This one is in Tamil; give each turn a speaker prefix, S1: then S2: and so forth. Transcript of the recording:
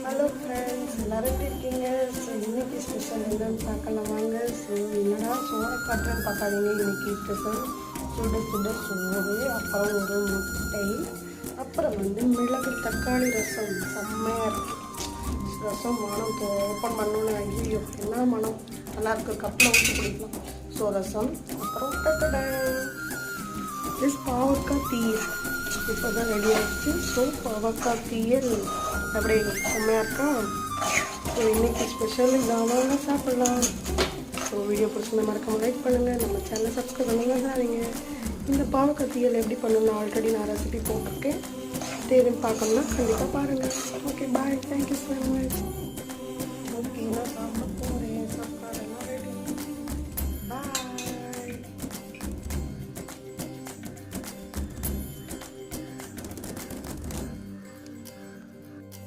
S1: ஹலோ ஃப்ரெண்ட்ஸ், எல்லோரும் எப்படி இருக்கீங்க? ஸோ இன்றைக்கி ஸ்பெஷல் என்னன்னு பார்க்கலாம் வாங்க. ஸோ என்னடா சோறை காட்டுறேன்னு பார்க்காதீங்க. இன்றைக்கி ஸ்பெஷல் சுட சுட சோறு, அப்புறம் ஒரு முட்டை, அப்புறம் மிளகு தக்காளி ரசம். செம்மையாக இருக்கும் ரசம். மனம் ஓப்பன் பண்ணோன்னு ஐயோ என்ன மனம் நல்லாயிருக்கு. கப்பில் ஊற்றி குடிக்கலாம். ஸோ ரசம், அப்புறம் பாவக்காய் தீயல் இப்போ தான் ரெடி ஆகிடுச்சு. ஸோ பாவக்காய் தீயல் அப்படி செம்மையாக இருக்கா. ஸோ இன்றைக்கி ஸ்பெஷல் இதாவாங்க சாப்பிட்லாம். ஸோ வீடியோ பிடிச்சிருந்தா மறக்காமல் லைக் பண்ணுங்கள், நம்ம சேனலை சப்ஸ்கிரைப் பண்ணுங்க. இந்த பாவக்காய் தீயல் எப்படி பண்ணணும்னு ஆல்ரெடி நான் ரெசிபி போட்டிருக்கேன். தேவைன்னு பார்க்கணுன்னா கண்டிப்பாக பாருங்கள். ஓகே.